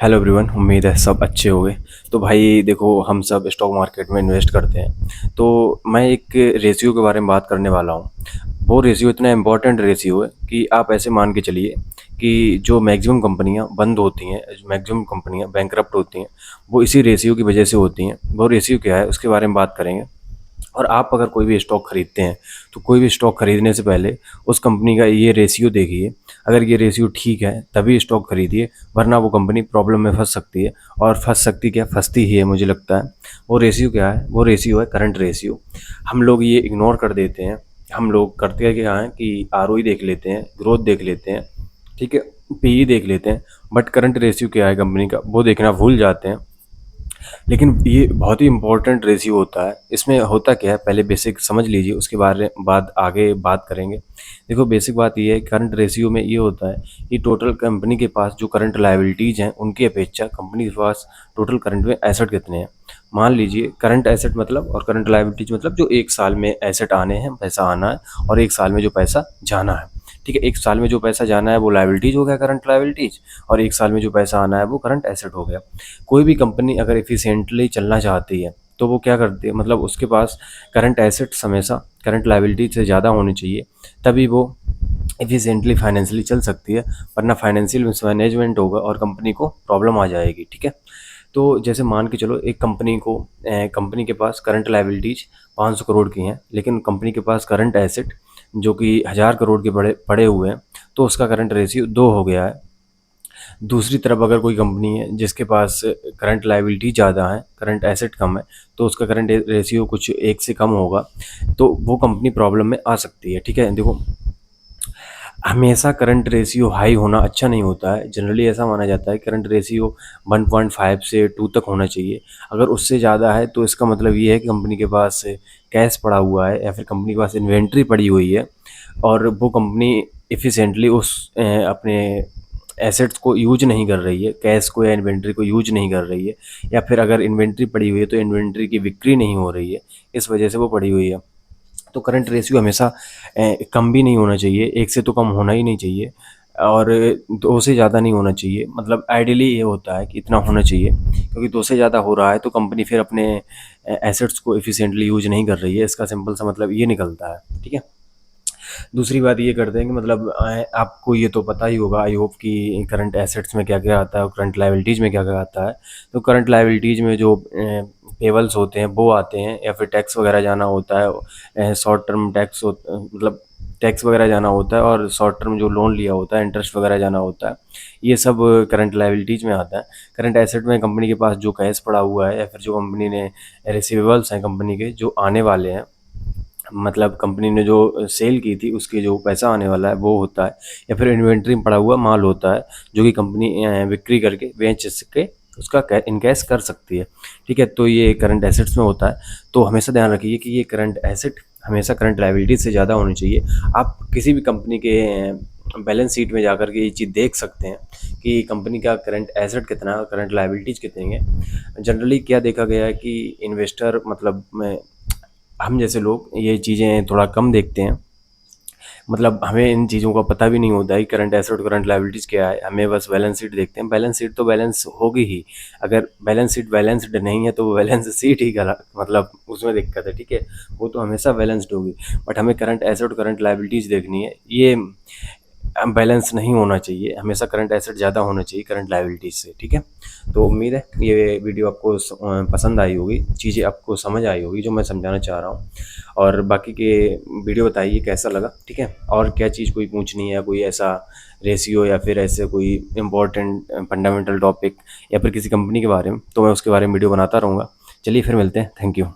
Hello everyone, उम्मीद है सब अच्छे होंगे। तो भाई देखो, हम सब स्टॉक मार्केट में इन्वेस्ट करते हैं। तो मैं एक रेशियो के बारे में बात करने वाला हूँ। वो रेशियो इतना इम्पोर्टेंट रेशियो है कि आप ऐसे मान के चलिए कि जो मैक्सिमम कंपनियाँ बंद होती हैं, मैक्सिमम कंपनियाँ बैंकरप्ट होती हैं, वो इसी रेशियो की वजह से होती हैं। वो रेशियो क्या है उसके बारे में बात करेंगे। और आप अगर कोई भी स्टॉक खरीदते हैं तो कोई भी स्टॉक खरीदने से पहले उस कंपनी का ये रेशियो देखिए। अगर ये रेशियो ठीक है तभी स्टॉक खरीदिए, वरना वो कंपनी प्रॉब्लम में फंस सकती है। और फंस सकती क्या, फंसती ही है मुझे लगता है। वो रेशियो क्या है, वो रेशियो है करंट रेशियो। हम लोग ये इग्नोर कर देते हैं। हम लोग करते क्या है कि आरओई देख लेते हैं, ग्रोथ देख लेते हैं, ठीक है, पीई देख लेते हैं, बट करंट रेशियो क्या है कंपनी का वो देखना भूल जाते हैं। लेकिन ये बहुत ही इम्पोर्टेंट रेशियो होता है। इसमें होता क्या है पहले बेसिक समझ लीजिए, उसके बारे बाद आगे बात करेंगे। देखो, बेसिक बात ये है, करंट रेशियो में ये होता है कि टोटल कंपनी के पास जो करंट लायबिलिटीज़ हैं उनकी अपेक्षा कंपनी के पास टोटल करंट में एसेट कितने हैं। मान लीजिए करंट एसेट मतलब और करंट लायबिलिटीज मतलब जो एक साल में एसेट आने हैं, पैसा आना है, और एक साल में जो पैसा जाना है। ठीक है, एक साल में जो पैसा जाना है वो लायबिलिटीज हो गया, करंट लायबिलिटीज, और एक साल में जो पैसा आना है वो करंट एसेट हो गया। कोई भी कंपनी अगर एफिशिएंटली चलना चाहती है तो वो क्या करती है, मतलब उसके पास करंट एसेट्स हमेशा करंट लायबिलिटी से ज़्यादा होनी चाहिए, तभी वो एफिशिएंटली फाइनेंशियली चल सकती है। वरना फाइनेंशियल मिसमैनेजमेंट होगा और कंपनी को प्रॉब्लम आ जाएगी। ठीक है, तो जैसे मान के चलो एक कंपनी के पास करंट लायबिलिटीज 500 करोड़ की हैं, लेकिन कंपनी के पास करंट एसेट जो कि 1000 करोड़ के पड़े पड़े हुए हैं, तो उसका करंट रेशियो 2 हो गया है। दूसरी तरफ अगर कोई कंपनी है जिसके पास करंट लायबिलिटी ज़्यादा है, करंट एसेट कम है, तो उसका करंट रेशियो कुछ 1 से कम होगा, तो वो कंपनी प्रॉब्लम में आ सकती है। ठीक है, देखो, हमेशा करंट रेशियो हाई होना अच्छा नहीं होता है। जनरली ऐसा माना जाता है करंट रेशियो 1.5 से 2 तक होना चाहिए। अगर उससे ज़्यादा है तो इसका मतलब ये है कि कंपनी के पास कैश पड़ा हुआ है या फिर कंपनी के पास इन्वेंट्री पड़ी हुई है, और वो कंपनी एफिशिएंटली अपने एसेट्स को यूज नहीं कर रही है, कैश को या इन्वेंट्री को यूज नहीं कर रही है। या फिर अगर इन्वेंट्री पड़ी हुई है तो इन्वेंट्री की बिक्री नहीं हो रही है, इस वजह से वो पड़ी हुई है। तो करंट रेशियो हमेशा कम भी नहीं होना चाहिए, 1 से तो कम होना ही नहीं चाहिए, और 2 से ज़्यादा नहीं होना चाहिए। मतलब आइडियली ये होता है कि इतना होना चाहिए, क्योंकि 2 से ज़्यादा हो रहा है तो कंपनी फिर अपने एसेट्स को एफिशिएंटली यूज़ नहीं कर रही है। इसका सिंपल सा मतलब ये निकलता है। ठीक है? दूसरी बात ये करते हैं कि मतलब आपको ये तो पता ही होगा, आई होप, कि करंट एसेट्स में क्या-क्या आता है और करंट लायबिलिटीज़ में क्या-क्या आता है। तो करंट लायबिलिटीज़ में जो पेबल्स होते हैं वो आते हैं, या फिर टैक्स वगैरह जाना होता है, शॉर्ट टर्म टैक्स मतलब टैक्स वगैरह जाना होता है, और शॉर्ट टर्म जो लोन लिया होता है, इंटरेस्ट वगैरह जाना होता है। ये सब करंट लायबिलिटीज़ में आता है। करंट एसेट में कंपनी के पास जो कैश पड़ा हुआ है, या फिर जो कंपनी ने रिसीवेबल्स हैं कंपनी के जो आने वाले हैं, मतलब कंपनी ने जो सेल की थी उसके जो पैसा आने वाला है वो होता है। या फिर इन्वेंट्री में पड़ा हुआ माल होता है जो कि कंपनी बिक्री करके बेच के उसका इनकैश कर सकती है। ठीक है, तो ये करंट एसेट्स में होता है। तो हमेशा ध्यान रखिए कि ये करंट एसेट हमेशा करंट लायबिलिटी से ज़्यादा होनी चाहिए। आप किसी भी कंपनी के बैलेंस शीट में जाकर के ये चीज़ देख सकते हैं कि कंपनी का करंट एसेट कितना है और करंट लायबिलिटीज़ कितनी है। जनरली क्या देखा गया है कि इन्वेस्टर, मतलब हम जैसे लोग ये चीज़ें थोड़ा कम देखते हैं। मतलब हमें इन चीज़ों का पता भी नहीं होता है कि करंट एसेट और करंट लायबिलिटीज़ क्या है। हमें बस बैलेंस शीट देखते हैं। बैलेंस शीट तो बैलेंस होगी ही। अगर बैलेंस शीट बैलेंस्ड नहीं है तो वो बैलेंस शीट ही गलत, मतलब उसमें दिक्कत है। ठीक है, वो तो हमेशा बैलेंस्ड होगी, बट हमें करंट एसेट और करंट लायबिलिटीज़ देखनी है। ये बैलेंस नहीं होना चाहिए, हमेशा करंट एसेट ज़्यादा होना चाहिए करंट लायबिलिटीज़ से। ठीक है, तो उम्मीद है ये वीडियो आपको पसंद आई होगी, चीज़ें आपको समझ आई होगी जो मैं समझाना चाह रहा हूँ। और बाकी के वीडियो बताइए कैसा लगा। ठीक है, और क्या चीज़ कोई पूछनी है, कोई ऐसा रेशियो या फिर ऐसे कोई इम्पोर्टेंट फंडामेंटल टॉपिक, या फिर किसी कंपनी के बारे में, तो मैं उसके बारे में वीडियो बनाता रहूँगा। चलिए फिर मिलते हैं। Thank you.